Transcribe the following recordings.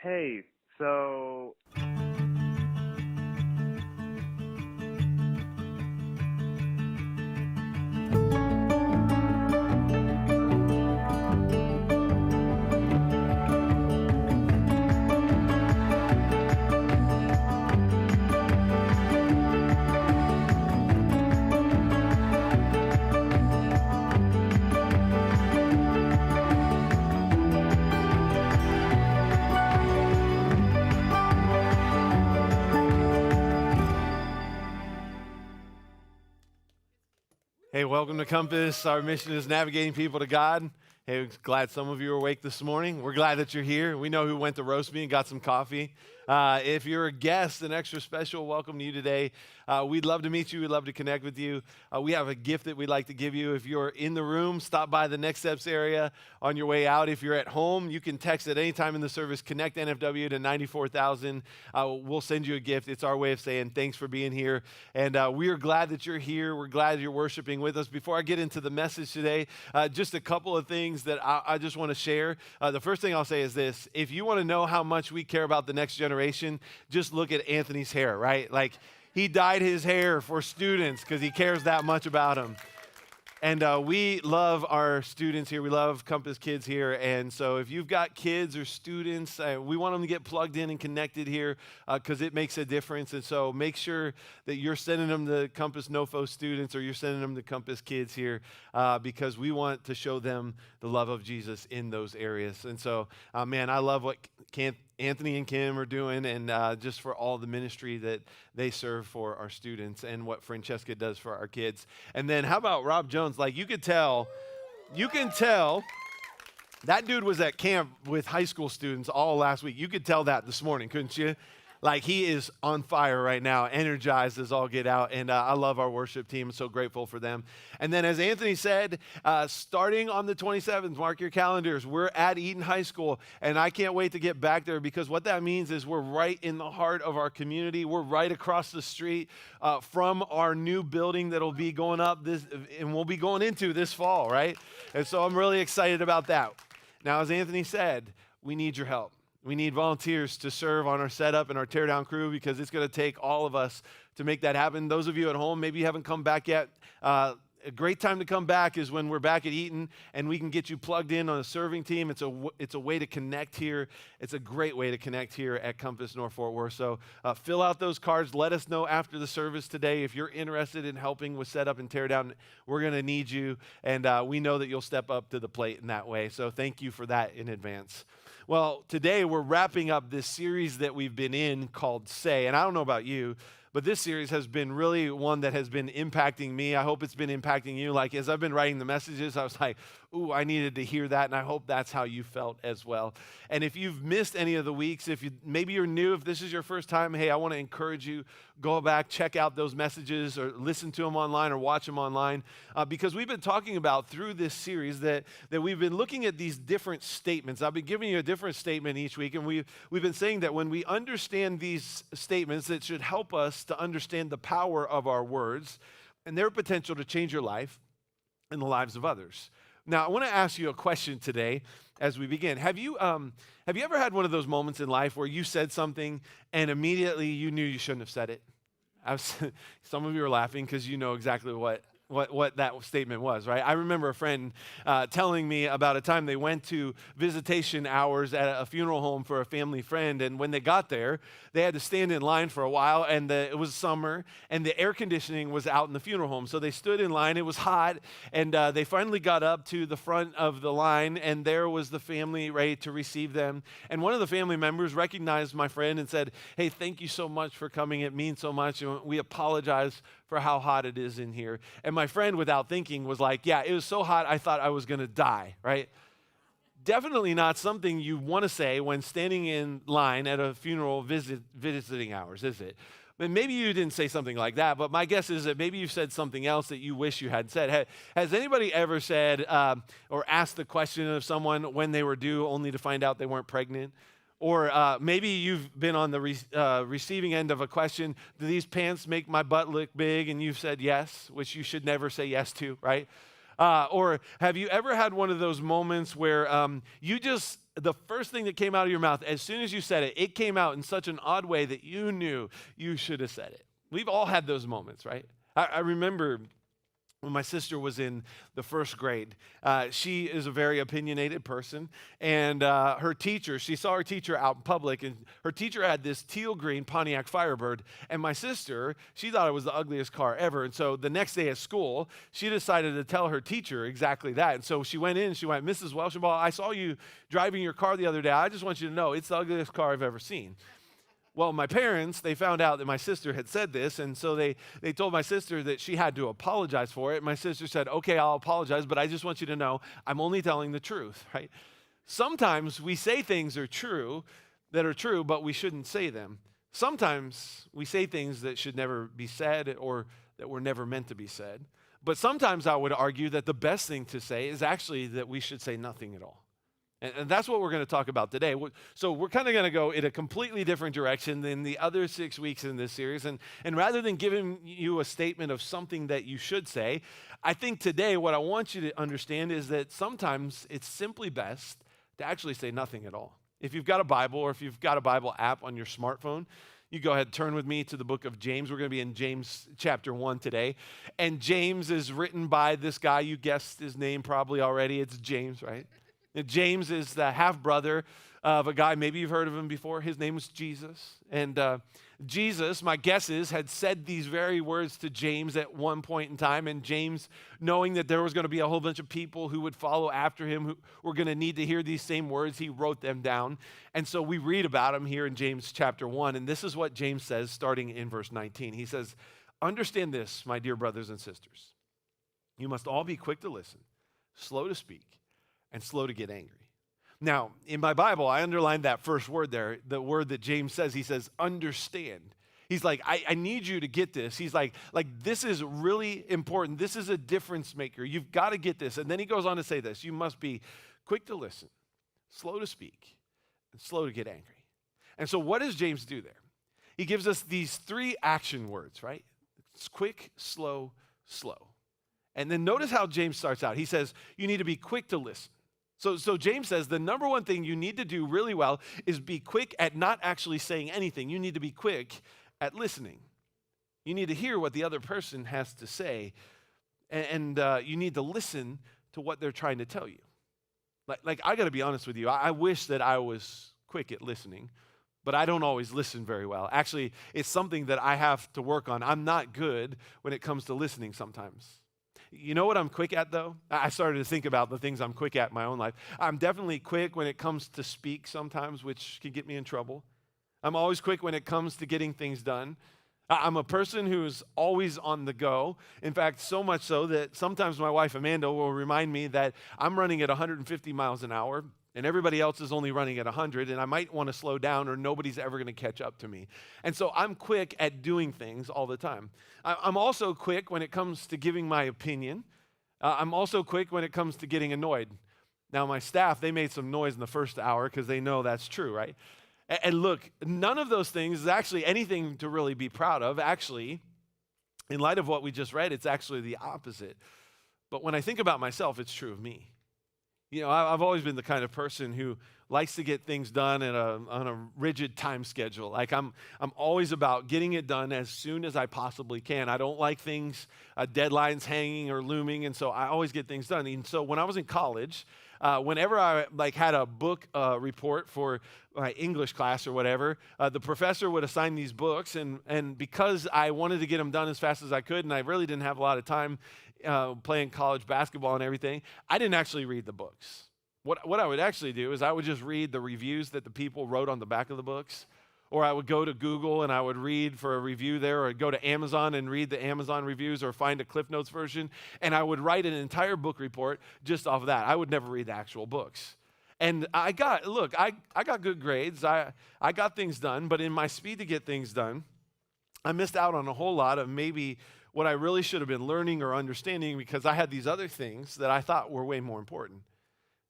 Hey, so Hey, welcome to Compass. Our mission is navigating people to God. Hey, glad some of you are awake this morning. We're glad that you're here. We know who went to roast me and got some coffee. If you're a guest, an extra special welcome to you today. We'd love to meet you. We'd love to connect with you. We have a gift that we'd like to give you. If you're in the room, stop by the Next Steps area on your way out. If you're at home, you can text at any time in the service, Connect NFW to 94,000. We'll send you a gift. It's our way of saying thanks for being here. And we are glad that you're here. We're glad you're worshiping with us. Before I get into the message today, just a couple of things that I just want to share. The first thing I'll say is this. If you want to know how much we care about the next generation, just look at Anthony's hair, right? Like, he dyed his hair for students because he cares that much about them. And we love our students here. We love Compass kids here. And so if you've got kids or students, we want them to get plugged in and connected here because it makes a difference. And so make sure that you're sending them to Compass NoFo students or you're sending them to Compass kids here because we want to show them the love of Jesus in those areas. And so, man, I love what Anthony and Kim are doing and just for all the ministry that they serve for our students and what Francesca does for our kids. And then how about Rob Jones? Like you can tell that dude was at camp with high school students all last week. You could tell that this morning, couldn't you? Like he is on fire right now, energized as all get out. And I love our worship team. I'm so grateful for them. And then as Anthony said, starting on the 27th, mark your calendars, we're at Eaton High School. And I can't wait to get back there because what that means is we're right in the heart of our community. We're right across the street from our new building that'll be going up and we'll be going into this fall, right? And so I'm really excited about that. Now, as Anthony said, we need your help. We need volunteers to serve on our setup and our teardown crew because it's going to take all of us to make that happen. Those of you at home, maybe you haven't come back yet. A great time to come back is when we're back at Eaton and we can get you plugged in on a serving team. It's a way to connect here. It's a great way to connect here at Compass North Fort Worth. So fill out those cards. Let us know after the service today if you're interested in helping with setup and teardown. We're going to need you, and we know that you'll step up to the plate in that way. So thank you for that in advance. Well, today we're wrapping up this series that we've been in called Say. And I don't know about you, but this series has been really one that has been impacting me. I hope it's been impacting you. Like as I've been writing the messages, I was like, ooh, I needed to hear that. And I hope that's how you felt as well. And if you've missed any of the weeks, maybe you're new, if this is your first time, hey, I want to encourage you, go back, check out those messages or listen to them online or watch them online. Because we've been talking about through this series that we've been looking at these different statements. I've been giving you a different statement each week. And we've been saying that when we understand these statements, it should help us to understand the power of our words and their potential to change your life and the lives of others. Now, I want to ask you a question today as we begin. Have you ever had one of those moments in life where you said something and immediately you knew you shouldn't have said it? Some of you are laughing because you know exactly what that statement was, right? I remember a friend telling me about a time they went to visitation hours at a funeral home for a family friend, and when they got there, they had to stand in line for a while, and it was summer, and the air conditioning was out in the funeral home, so they stood in line. It was hot, and they finally got up to the front of the line, and there was the family ready to receive them, and one of the family members recognized my friend and said, hey, thank you so much for coming. It means so much, and we apologize for how hot it is in here. And my friend, without thinking, was like, yeah, it was so hot I thought I was going to die, right? Definitely not something you want to say when standing in line at a funeral visiting hours, is it? But maybe you didn't say something like that, but my guess is that maybe you said something else that you wish you had said. Has anybody ever said or asked the question of someone when they were due only to find out they weren't pregnant? Or maybe you've been on the receiving end of a question, do these pants make my butt look big? And you've said yes, which you should never say yes to, right? Or have you ever had one of those moments where the first thing that came out of your mouth, as soon as you said it, it came out in such an odd way that you knew you should have said it? We've all had those moments, right? I remember when my sister was in the first grade. She is a very opinionated person, and her teacher, she saw her teacher out in public, and her teacher had this teal green Pontiac Firebird, and my sister, she thought it was the ugliest car ever, and so the next day at school, she decided to tell her teacher exactly that, and so she went in, and she went, "Mrs. Welchenbaugh, I saw you driving your car the other day. I just want you to know it's the ugliest car I've ever seen." Well, my parents, they found out that my sister had said this, and so they told my sister that she had to apologize for it. My sister said, "Okay, I'll apologize, but I just want you to know I'm only telling the truth," right? Sometimes we say things that are true, but we shouldn't say them. Sometimes we say things that should never be said or that were never meant to be said. But sometimes I would argue that the best thing to say is actually that we should say nothing at all. And that's what we're going to talk about today. So we're kind of going to go in a completely different direction than the other 6 weeks in this series. And rather than giving you a statement of something that you should say, I think today what I want you to understand is that sometimes it's simply best to actually say nothing at all. If you've got a Bible or if you've got a Bible app on your smartphone, you go ahead and turn with me to the book of James. We're going to be in James chapter 1 today. And James is written by this guy. You guessed his name probably already. It's James, right? James is the half-brother of a guy, maybe you've heard of him before. His name was Jesus. And Jesus, my guess is, had said these very words to James at one point in time. And James, knowing that there was going to be a whole bunch of people who would follow after him who were going to need to hear these same words, he wrote them down. And so we read about him here in James chapter 1. And this is what James says starting in verse 19. He says, "Understand this, my dear brothers and sisters. You must all be quick to listen, slow to speak, and slow to get angry." Now, in my Bible, I underlined that first word there, the word that James says. He says, understand. He's like, I need you to get this. He's like, this is really important. This is a difference maker. You've got to get this. And then he goes on to say this. You must be quick to listen, slow to speak, and slow to get angry. And so what does James do there? He gives us these 3 action words, right? It's quick, slow, slow. And then notice how James starts out. He says, you need to be quick to listen. So James says the number one thing you need to do really well is be quick at not actually saying anything. You need to be quick at listening. You need to hear what the other person has to say, and you need to listen to what they're trying to tell you. Like I got to be honest with you. I wish that I was quick at listening, but I don't always listen very well. Actually, it's something that I have to work on. I'm not good when it comes to listening sometimes. You know what I'm quick at, though? I started to think about the things I'm quick at in my own life. I'm definitely quick when it comes to speak sometimes, which can get me in trouble. I'm always quick when it comes to getting things done. I'm a person who's always on the go. In fact, so much so that sometimes my wife, Amanda, will remind me that I'm running at 150 miles an hour, and everybody else is only running at 100, and I might want to slow down or nobody's ever going to catch up to me. And so I'm quick at doing things all the time. I'm also quick when it comes to giving my opinion. I'm also quick when it comes to getting annoyed. Now, my staff, they made some noise in the first hour because they know that's true, right? And look, none of those things is actually anything to really be proud of. Actually, in light of what we just read, it's actually the opposite. But when I think about myself, it's true of me. You know, I've always been the kind of person who likes to get things done on a rigid time schedule. Like I'm always about getting it done as soon as I possibly can. I don't like things, deadlines hanging or looming, and so I always get things done. And so when I was in college, whenever I had a book report for my English class or whatever, the professor would assign these books, and because I wanted to get them done as fast as I could, and I really didn't have a lot of time playing college basketball and everything, I didn't actually read the books. What I would actually do is I would just read the reviews that the people wrote on the back of the books, or I would go to Google and I would read for a review there, or I'd go to Amazon and read the Amazon reviews, or find a Cliff Notes version, and I would write an entire book report just off of that. I would never read the actual books. And I got good grades. I got things done, but in my speed to get things done, I missed out on a whole lot of maybe what I really should have been learning or understanding, because I had these other things that I thought were way more important.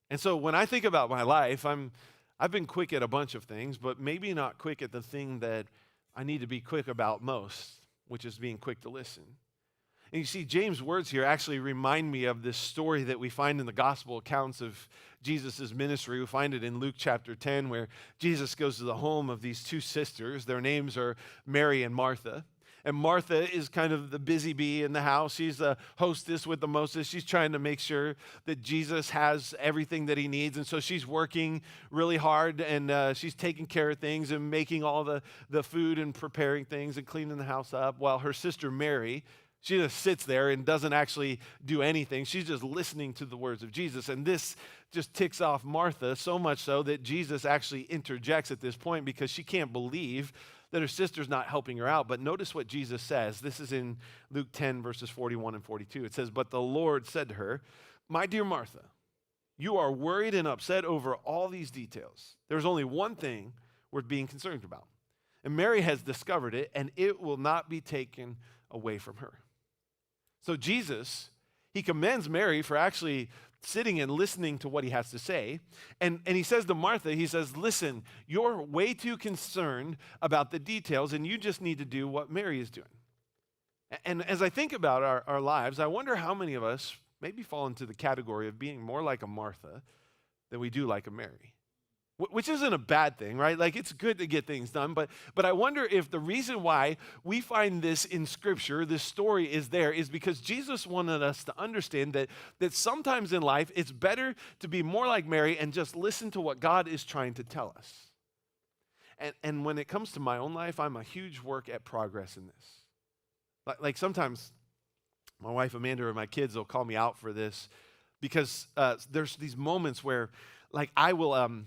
And so when I think about my life, I've been quick at a bunch of things, but maybe not quick at the thing that I need to be quick about most, which is being quick to listen. And you see, James' words here actually remind me of this story that we find in the gospel accounts of Jesus' ministry. We find it in Luke chapter 10, where Jesus goes to the home of these two sisters. Their names are Mary and Martha. And Martha is kind of the busy bee in the house. She's the hostess with the mostest. She's trying to make sure that Jesus has everything that he needs. And so she's working really hard, and she's taking care of things and making all the food and preparing things and cleaning the house up, while her sister Mary, she just sits there and doesn't actually do anything. She's just listening to the words of Jesus. And this just ticks off Martha, so much so that Jesus actually interjects at this point because she can't believe that her sister's not helping her out. But notice what Jesus says. This is in Luke 10, verses 41 and 42. It says, "But the Lord said to her, 'My dear Martha, you are worried and upset over all these details. There's only one thing worth being concerned about. And Mary has discovered it, and it will not be taken away from her.'" So Jesus, he commends Mary for actually sitting and listening to what he has to say. And he says to Martha, he says, "Listen, you're way too concerned about the details, and you just need to do what Mary is doing." And as I think about our lives, I wonder how many of us maybe fall into the category of being more like a Martha than we do like a Mary. Which isn't a bad thing, right? Like, it's good to get things done, but I wonder if the reason why we find this in Scripture, this story is there, is because Jesus wanted us to understand that sometimes in life, it's better to be more like Mary and just listen to what God is trying to tell us. And when it comes to my own life, I'm a huge work at progress in this. Like sometimes my wife Amanda or my kids will call me out for this because there's these moments where, like, I will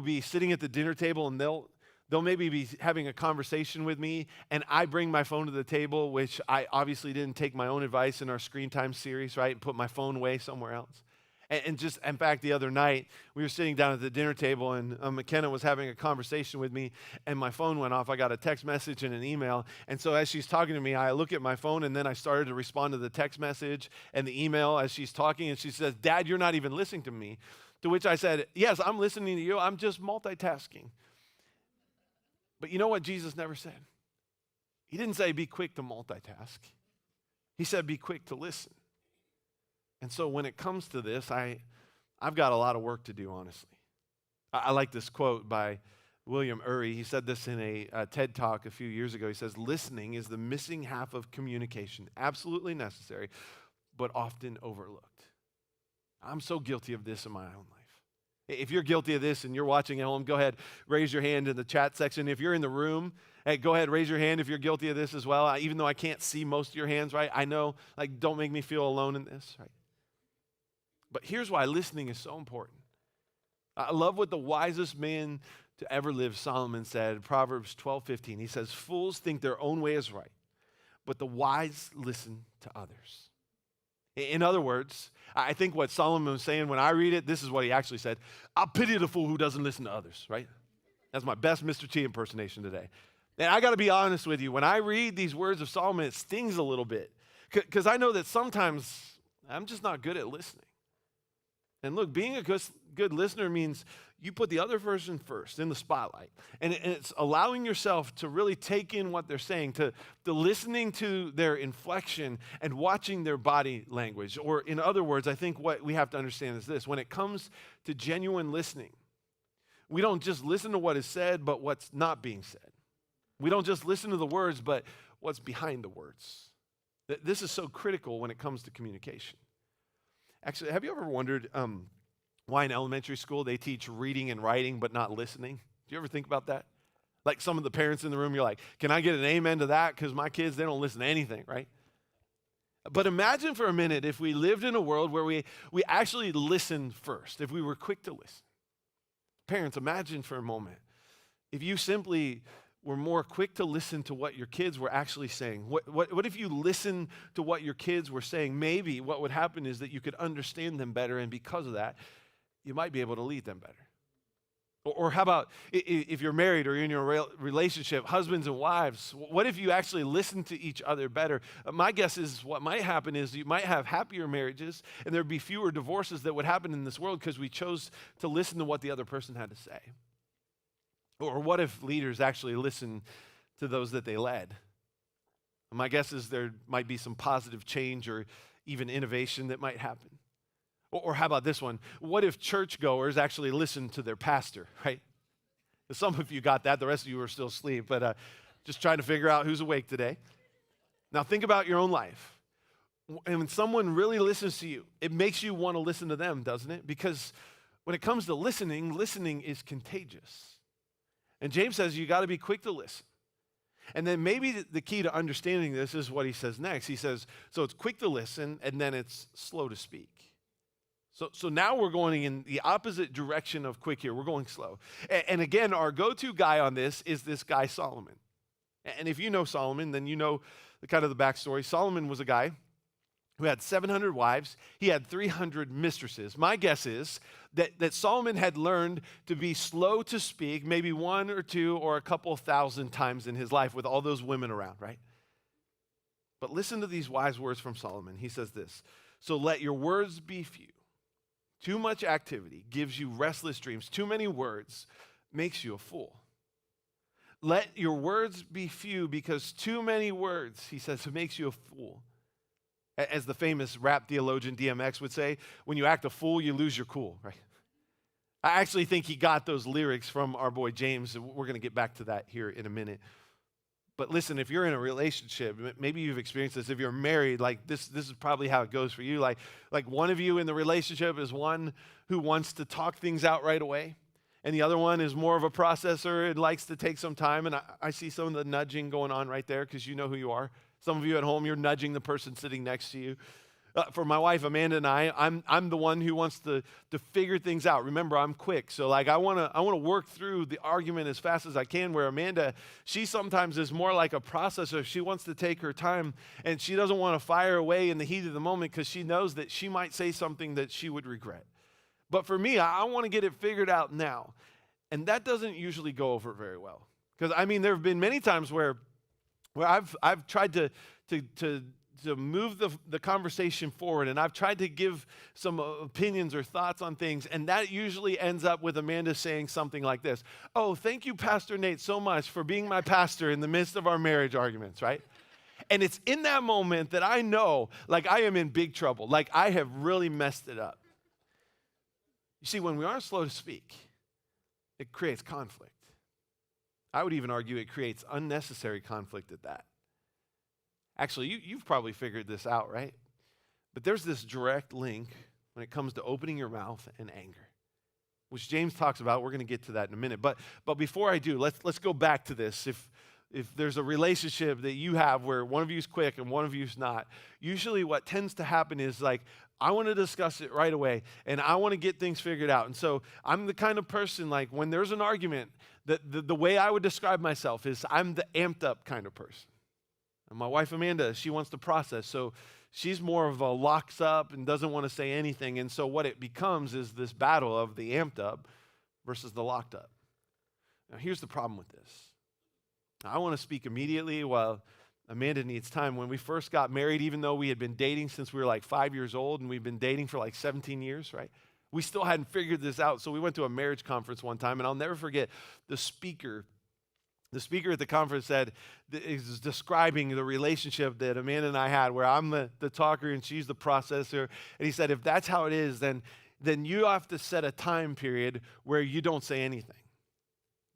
be sitting at the dinner table, and they'll maybe be having a conversation with me, and I bring my phone to the table, which I obviously didn't take my own advice in our screen time series, right, and put my phone away somewhere else. And just, in fact, the other night, we were sitting down at the dinner table, and McKenna was having a conversation with me, and my phone went off. I got a text message and an email, and so as she's talking to me, I look at my phone, and then I started to respond to the text message and the email as she's talking, and she says, "Dad, you're not even listening to me." To which I said, "Yes, I'm listening to you. I'm just multitasking." But you know what Jesus never said? He didn't say be quick to multitask. He said be quick to listen. And so when it comes to this, I've got a lot of work to do, honestly. I like this quote by William Ury. He said this in a TED Talk a few years ago. He says, "Listening is the missing half of communication, absolutely necessary, but often overlooked." I'm so guilty of this in my own life. If you're guilty of this and you're watching at home, go ahead, raise your hand in the chat section. If you're in the room, hey, go ahead, raise your hand if you're guilty of this as well. Even though I can't see most of your hands, right? I know, like, don't make me feel alone in this, right? But here's why listening is so important. I love what the wisest man to ever live, Solomon, said, Proverbs 12:15. He says, "Fools think their own way is right, but the wise listen to others." In other words, I think what Solomon was saying when I read it, this is what he actually said: "I pity the fool who doesn't listen to others," right? That's my best Mr. T impersonation today. And I got to be honest with you, when I read these words of Solomon, it stings a little bit because I know that sometimes I'm just not good at listening. And look, being a good listener means you put the other person first in the spotlight. And it's allowing yourself to really take in what they're saying, to listening to their inflection and watching their body language. Or in other words, I think what we have to understand is this: when it comes to genuine listening, we don't just listen to what is said, but what's not being said. We don't just listen to the words, but what's behind the words. This is so critical when it comes to communication. Actually, have you ever wondered why in elementary school they teach reading and writing but not listening? Do you ever think about that? Like, some of the parents in the room, you're like, "Can I get an amen to that? Because my kids, they don't listen to anything," right? But imagine for a minute if we lived in a world where we actually listened first, if we were quick to listen. Parents, imagine for a moment if you simply were more quick to listen to what your kids were actually saying. What if you listened to what your kids were saying? Maybe what would happen is that you could understand them better, and because of that, you might be able to lead them better. Or how about if you're married or in your relationship, husbands and wives, what if you actually listen to each other better? My guess is what might happen is you might have happier marriages, and there'd be fewer divorces that would happen in this world because we chose to listen to what the other person had to say. Or what if leaders actually listened to those that they led? My guess is there might be some positive change or even innovation that might happen. Or how about this one? What if churchgoers actually listen to their pastor, right? Some of you got that. The rest of you are still asleep, but just trying to figure out who's awake today. Now think about your own life. And when someone really listens to you, it makes you want to listen to them, doesn't it? Because when it comes to listening, listening is contagious. And James says you got to be quick to listen. And then maybe the key to understanding this is what he says next. He says, so it's quick to listen, and then it's slow to speak. So now we're going in the opposite direction of quick here. We're going slow. And again, our go-to guy on this is this guy Solomon. And if you know Solomon, then you know the kind of the backstory. Solomon was a guy who had 700 wives. He had 300 mistresses. My guess is that Solomon had learned to be slow to speak maybe one or two or a couple thousand times in his life with all those women around, right? But listen to these wise words from Solomon. He says this, so let your words be few. Too much activity gives you restless dreams. Too many words makes you a fool. Let your words be few because too many words, he says, it makes you a fool. As the famous rap theologian DMX would say, when you act a fool, you lose your cool, right? I actually think he got those lyrics from our boy James. We're going to get back to that here in a minute. But listen, if you're in a relationship, maybe you've experienced this. If you're married, like this is probably how it goes for you. Like one of you in the relationship is one who wants to talk things out right away. And the other one is more of a processor and likes to take some time. And I see some of the nudging going on right there because you know who you are. Some of you at home, you're nudging the person sitting next to you. For my wife, Amanda, and I'm the one who wants to figure things out. Remember, I'm quick. So like I want to work through the argument as fast as I can, where Amanda, she sometimes is more like a processor. She wants to take her time, and she doesn't want to fire away in the heat of the moment because she knows that she might say something that she would regret. But for me, I want to get it figured out now. And that doesn't usually go over very well. Because, I mean, there have been many times where I've tried to move the conversation forward, and I've tried to give some opinions or thoughts on things, and that usually ends up with Amanda saying something like this, oh, thank you, Pastor Nate, so much for being my pastor in the midst of our marriage arguments, right? And it's in that moment that I know, like, I am in big trouble, like I have really messed it up. You see, when we aren't slow to speak, it creates conflict. I would even argue it creates unnecessary conflict at that. Actually, you've probably figured this out, right? But there's this direct link when it comes to opening your mouth and anger, which James talks about. We're going to get to that in a minute. But before I do, let's go back to this. If there's a relationship that you have where one of you is quick and one of you is not, usually what tends to happen is like, I want to discuss it right away, and I want to get things figured out. And so I'm the kind of person, like when there's an argument, that the way I would describe myself is I'm the amped up kind of person. And my wife, Amanda, she wants to process. So she's more of a locks up and doesn't want to say anything. And so what it becomes is this battle of the amped up versus the locked up. Now, here's the problem with this. I want to speak immediately while Amanda needs time. When we first got married, even though we had been dating since we were like 5 years old and we've been dating for like 17 years, right? We still hadn't figured this out. So we went to a marriage conference one time, and I'll never forget the speaker at the conference said, is describing the relationship that Amanda and I had, where I'm the talker and she's the processor. And he said, if that's how it is, then you have to set a time period where you don't say anything.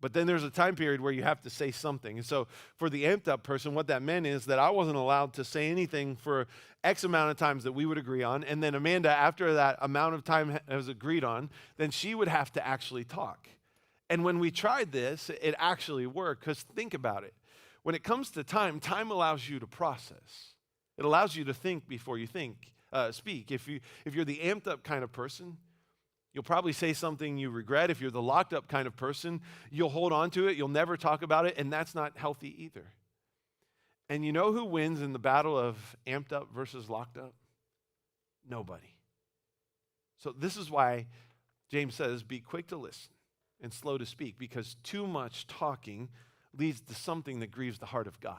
But then there's a time period where you have to say something. And so for the amped up person, what that meant is that I wasn't allowed to say anything for X amount of times that we would agree on. And then Amanda, after that amount of time was agreed on, then she would have to actually talk. And when we tried this, it actually worked, because think about it. When it comes to time allows you to process. It allows you to think before you speak. If you're the amped up kind of person, you'll probably say something you regret. If you're the locked up kind of person, you'll hold on to it. You'll never talk about it, and that's not healthy either. And you know who wins in the battle of amped up versus locked up? Nobody. So this is why James says, be quick to listen and slow to speak, because too much talking leads to something that grieves the heart of God.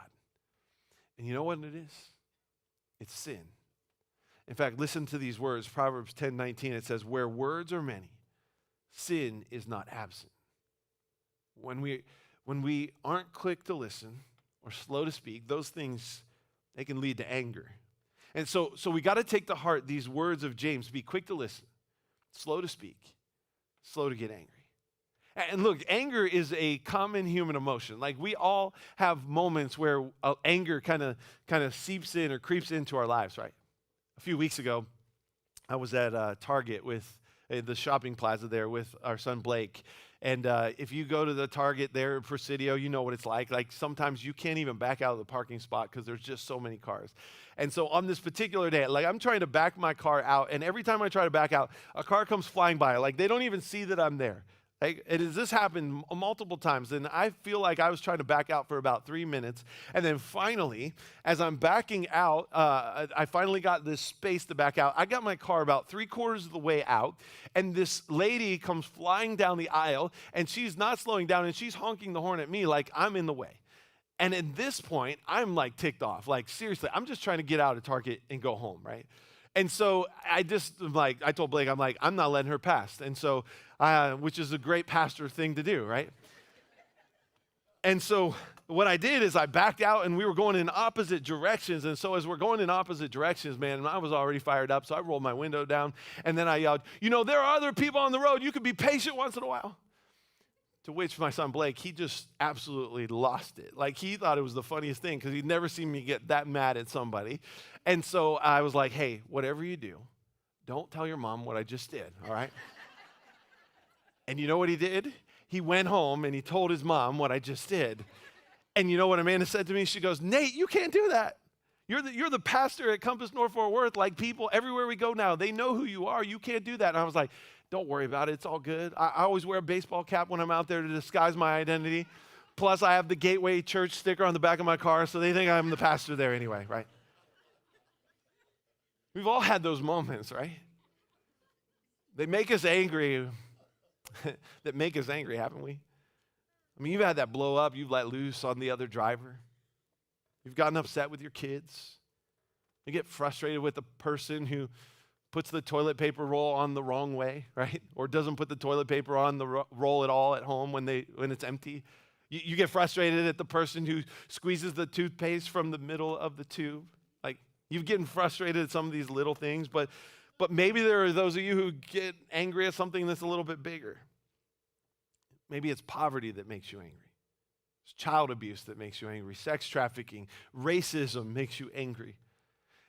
And you know what it is? It's sin. In fact, listen to these words. Proverbs 10:19, it says, where words are many, sin is not absent. When we aren't quick to listen or slow to speak, those things They can lead to anger. And so we got to take to heart these words of James. Be quick to listen, slow to speak, slow to get angry. And look, anger is a common human emotion. Like we all have moments where anger kind of seeps in or creeps into our lives, right? A few weeks ago, I was at Target with the shopping plaza there with our son Blake. And if you go to the Target there in Presidio, you know what it's like. Like sometimes you can't even back out of the parking spot because there's just so many cars. And so on this particular day, like I'm trying to back my car out, and every time I try to back out, a car comes flying by. Like they don't even see that I'm there. Like, this happened multiple times, and I feel like I was trying to back out for about 3 minutes, and then finally, as I'm backing out, I finally got this space to back out. I got my car about 3/4 of the way out, and this lady comes flying down the aisle, and she's not slowing down, and she's honking the horn at me like I'm in the way. And at this point, I'm like ticked off. Like, seriously, I'm just trying to get out of Target and go home, right? And so I told Blake, I'm not letting her pass. And so, which is a great pastor thing to do, right? And so what I did is I backed out, and we were going in opposite directions. And so as we're going in opposite directions, man, I was already fired up. So I rolled my window down, and then I yelled, there are other people on the road. You could be patient once in a while. To which my son Blake, he just absolutely lost it. Like he thought it was the funniest thing because he'd never seen me get that mad at somebody. And so I was like, hey, whatever you do, don't tell your mom what I just did, all right? And you know what he did? He went home and he told his mom what I just did. And you know what Amanda said to me? She goes, Nate, you can't do that. You're the pastor at Compass North Fort Worth. Like people everywhere we go now, they know who you are. You can't do that. And I was like, don't worry about it. It's all good. I always wear a baseball cap when I'm out there to disguise my identity. Plus, I have the Gateway Church sticker on the back of my car, so they think I'm the pastor there anyway, right? We've all had those moments, right? They make us angry. That make us angry, haven't we? I mean, you've had that blow up. You've let loose on the other driver. You've gotten upset with your kids. You get frustrated with the person who puts the toilet paper roll on the wrong way, right? Or doesn't put the toilet paper on the roll at all at home when it's empty. You get frustrated at the person who squeezes the toothpaste from the middle of the tube. Like, you've getting frustrated at some of these little things, but maybe there are those of you who get angry at something that's a little bit bigger. Maybe it's poverty that makes you angry. It's child abuse that makes you angry. Sex trafficking, racism makes you angry.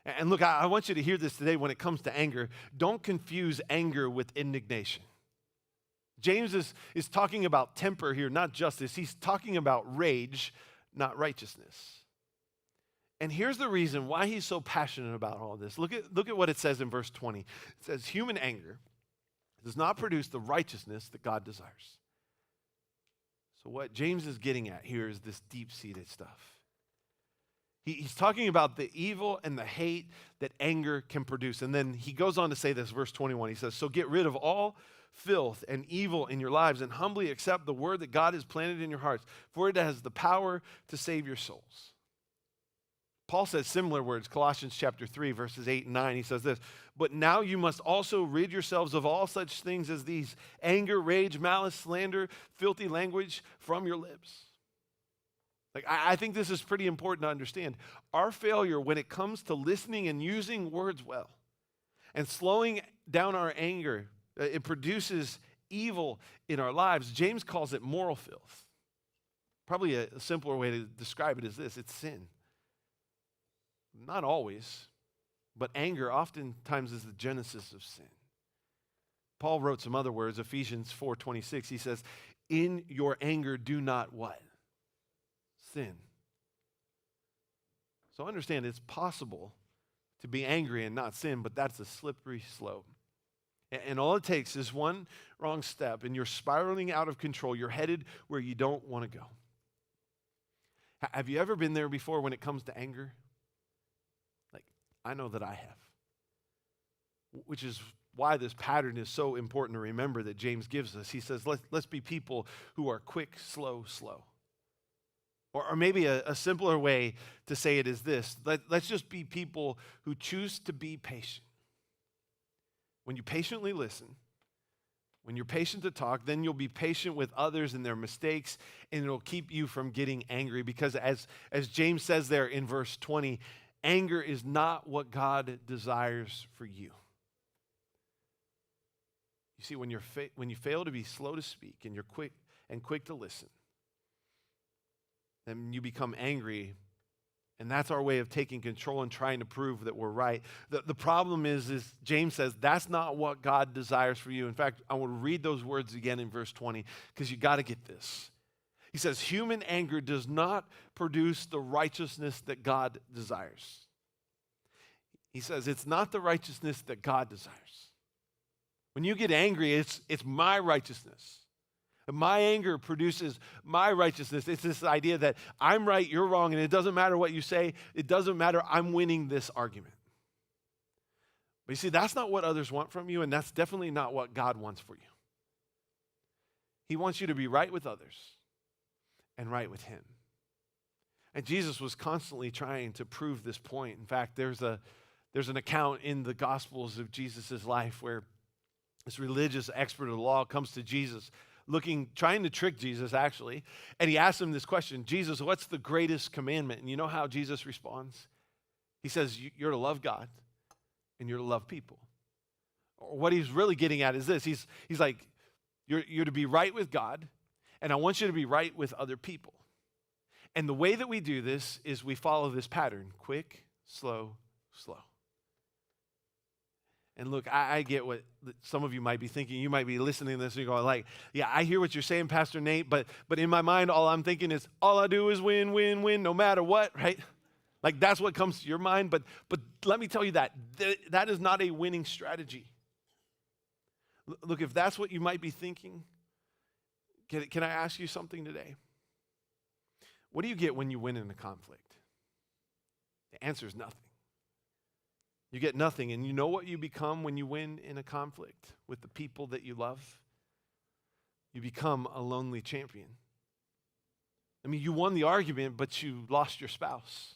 And look, I want you to hear this today when it comes to anger. Don't confuse anger with indignation. James is talking about temper here, not justice. He's talking about rage, not righteousness. And here's the reason why he's so passionate about all this. Look at what it says in verse 20. It says, human anger does not produce the righteousness that God desires. So what James is getting at here is this deep-seated stuff. He's talking about the evil and the hate that anger can produce. And then he goes on to say this, verse 21. He says, so get rid of all filth and evil in your lives and humbly accept the word that God has planted in your hearts, for it has the power to save your souls. Paul says similar words, Colossians chapter 3, verses 8 and 9. He says this, but now you must also rid yourselves of all such things as these: anger, rage, malice, slander, filthy language from your lips. Like, I think this is pretty important to understand. Our failure when it comes to listening and using words well and slowing down our anger, it produces evil in our lives. James calls it moral filth. Probably a simpler way to describe it is this: it's sin. Not always, but anger oftentimes is the genesis of sin. Paul wrote some other words, Ephesians 4:26. He says, in your anger do not what? Sin. So understand, it's possible to be angry and not sin, but that's a slippery slope. And all it takes is one wrong step, and you're spiraling out of control. You're headed where you don't want to go. Have you ever been there before when it comes to anger? Like, I know that I have. Which is why this pattern is so important to remember that James gives us. He says, let's be people who are quick, slow. Or maybe a simpler way to say it is this: let's just be people who choose to be patient. When you patiently listen, when you're patient to talk, then you'll be patient with others and their mistakes, and it'll keep you from getting angry. Because as James says there in verse 20, Anger is not what God desires for you. You see, when you fail to be slow to speak and you're quick to listen, then you become angry, and that's our way of taking control and trying to prove that we're right. The problem is James says that's not what God desires for you. In fact, I want to read those words again in verse 20 because you got to get this. He says, human anger does not produce the righteousness that God desires. He says, it's not the righteousness that God desires. When you get angry, it's my righteousness. My anger produces my righteousness. It's this idea that I'm right, you're wrong, and it doesn't matter what you say. It doesn't matter, I'm winning this argument. But you see, that's not what others want from you, and that's definitely not what God wants for you. He wants you to be right with others and right with him. And Jesus was constantly trying to prove this point. In fact, there's an account in the Gospels of Jesus' life where this religious expert of the law comes to Jesus trying to trick Jesus actually, and he asks him this question, Jesus, what's the greatest commandment? And you know how Jesus responds? He says, you're to love God and you're to love people. Or what he's really getting at is this, he's like, you're to be right with God, and I want you to be right with other people. And the way that we do this is we follow this pattern, quick, slow, slow. And look, I get what some of you might be thinking. You might be listening to this and you're going like, yeah, I hear what you're saying, Pastor Nate, but in my mind, all I'm thinking is all I do is win, win, win, no matter what, right? Like that's what comes to your mind. But let me tell you that is not a winning strategy. Look, if that's what you might be thinking, can I ask you something today? What do you get when you win in a conflict? The answer is nothing. You get nothing. And you know what you become when you win in a conflict with the people that you love? You become a lonely champion. I mean, you won the argument, but you lost your spouse.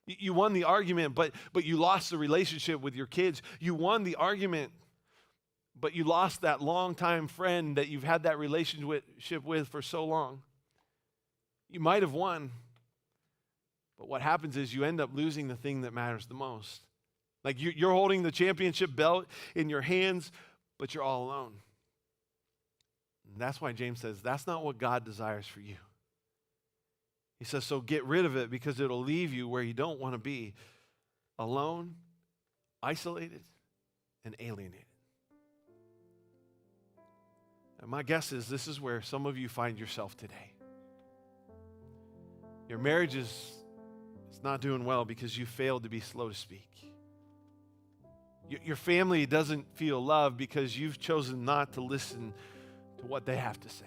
You won the argument, but you lost the relationship with your kids. You won the argument, but you lost that longtime friend that you've had that relationship with for so long. You might have won, but what happens is you end up losing the thing that matters the most. Like you're holding the championship belt in your hands, but you're all alone. And that's why James says that's not what God desires for you. He says, so get rid of it because it'll leave you where you don't want to be, alone, isolated, and alienated. And my guess is this is where some of you find yourself today. Your marriage is not doing well because you failed to be slow to speak. Your family doesn't feel loved because you've chosen not to listen to what they have to say.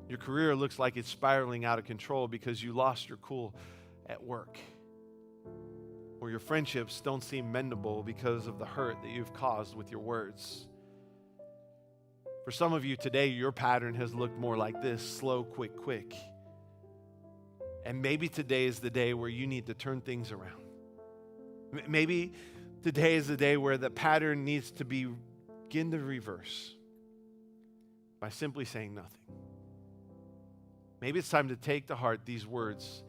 Your career looks like it's spiraling out of control because you lost your cool at work. Or your friendships don't seem mendable because of the hurt that you've caused with your words. For some of you today, your pattern has looked more like this, slow, quick, quick. And maybe today is the day where you need to turn things around. Maybe today is the day where the pattern needs to begin to reverse by simply saying nothing. Maybe it's time to take to heart these words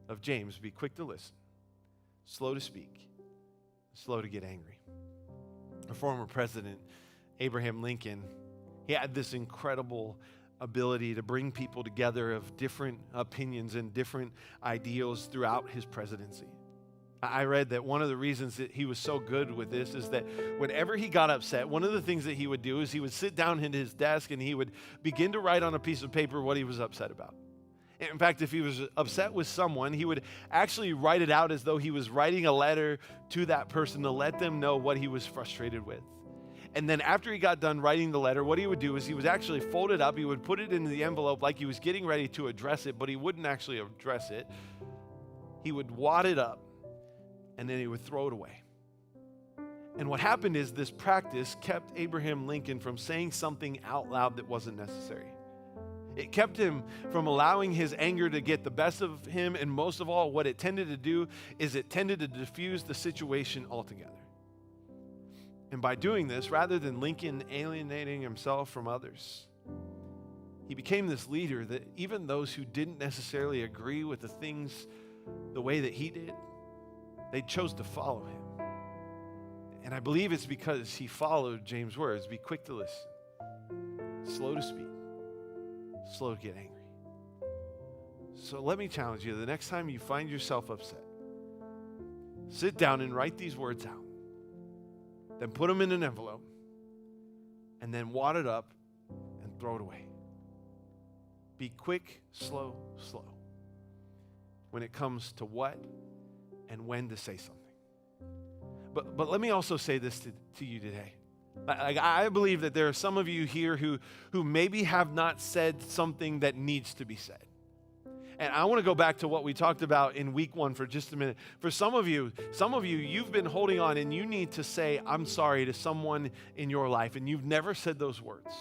of James. Be quick to listen, slow to speak, slow to get angry. A former president, Abraham Lincoln, he had this incredible ability to bring people together of different opinions and different ideals throughout his presidency. I read that one of the reasons that he was so good with this is that whenever he got upset, one of the things that he would do is he would sit down at his desk and he would begin to write on a piece of paper what he was upset about. In fact, if he was upset with someone, he would actually write it out as though he was writing a letter to that person to let them know what he was frustrated with. And then after he got done writing the letter, what he would do is he would actually fold it up. He would put it into the envelope like he was getting ready to address it, but he wouldn't actually address it. He would wad it up, and then he would throw it away. And what happened is this practice kept Abraham Lincoln from saying something out loud that wasn't necessary. It kept him from allowing his anger to get the best of him, and most of all, what it tended to do is it tended to diffuse the situation altogether. And by doing this, rather than Lincoln alienating himself from others, he became this leader that even those who didn't necessarily agree with the things the way that he did, They chose to follow him. And I believe it's because he followed James' words. Be quick to listen, slow to speak, slow to get angry. So let me challenge you. The next time you find yourself upset, sit down and write these words out. Then put them in an envelope. And then wad it up and throw it away. Be quick, slow, slow when it comes to what and when to say something. But let me also say this to you today. I believe that there are some of you here who maybe have not said something that needs to be said. And I want to go back to what we talked about in week 1 for just a minute. For some of you, you've been holding on and you need to say, I'm sorry to someone in your life, and you've never said those words.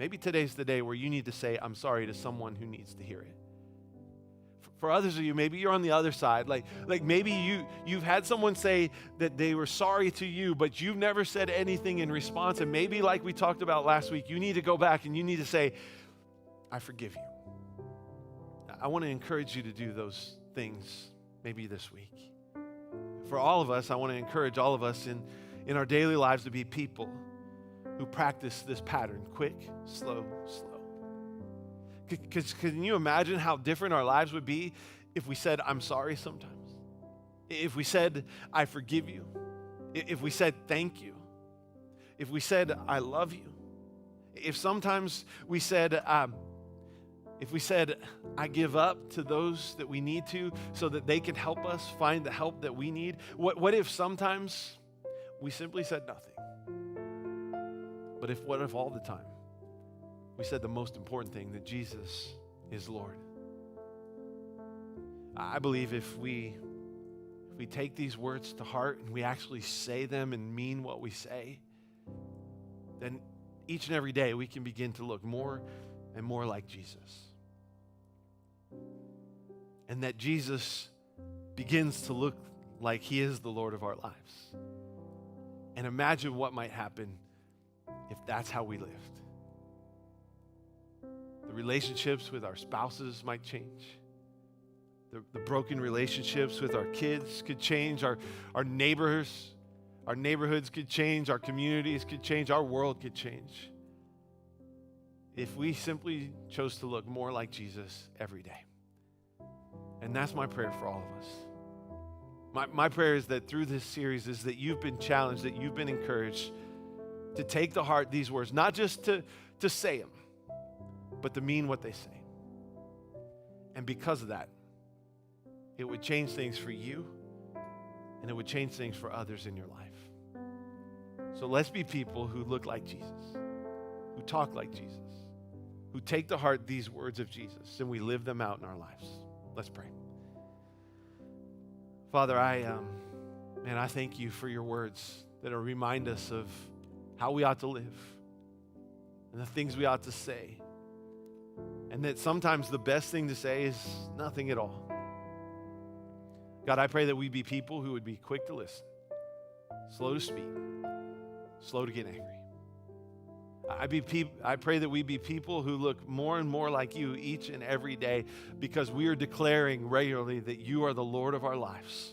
Maybe today's the day where you need to say, I'm sorry to someone who needs to hear it. For others of you, maybe you're on the other side. Like maybe you've had someone say that they were sorry to you, but you've never said anything in response. And maybe like we talked about last week, you need to go back and you need to say, I forgive you. I want to encourage you to do those things maybe this week. For all of us, I want to encourage all of us in our daily lives to be people who practice this pattern, quick, slow, slow. Because can you imagine how different our lives would be if we said, I'm sorry sometimes? If we said, I forgive you? If we said, thank you? If we said, I love you? If sometimes we said, I give up to those that we need to so that they can help us find the help that we need? What if sometimes we simply said nothing? But what if all the time we said the most important thing, that Jesus is Lord? I believe if we take these words to heart and we actually say them and mean what we say, then each and every day we can begin to look more and more like Jesus. And that Jesus begins to look like he is the Lord of our lives. And imagine what might happen if that's how we lived. The relationships with our spouses might change. The broken relationships with our kids could change. Our neighbors, our neighborhoods could change. Our communities could change. Our world could change. If we simply chose to look more like Jesus every day. And that's my prayer for all of us. My prayer is that through this series is that you've been challenged, that you've been encouraged to take to heart these words, not just to say them, but to mean what they say. And because of that, it would change things for you, and it would change things for others in your life. So let's be people who look like Jesus, who talk like Jesus, who take to heart these words of Jesus, and we live them out in our lives. Let's pray. Father, I thank you for your words that remind us of how we ought to live and the things we ought to say. And that sometimes the best thing to say is nothing at all. God, I pray that we be people who would be quick to listen, slow to speak, slow to get angry. I pray that we be people who look more and more like you each and every day, because we are declaring regularly that you are the Lord of our lives.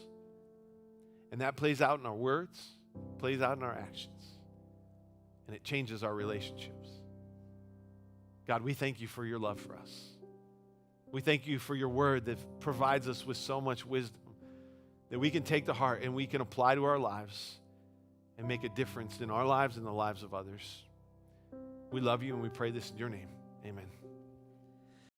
And that plays out in our words, plays out in our actions, and it changes our relationships. God, we thank you for your love for us. We thank you for your word that provides us with so much wisdom that we can take to heart and we can apply to our lives and make a difference in our lives and the lives of others. We love you and we pray this in your name. Amen.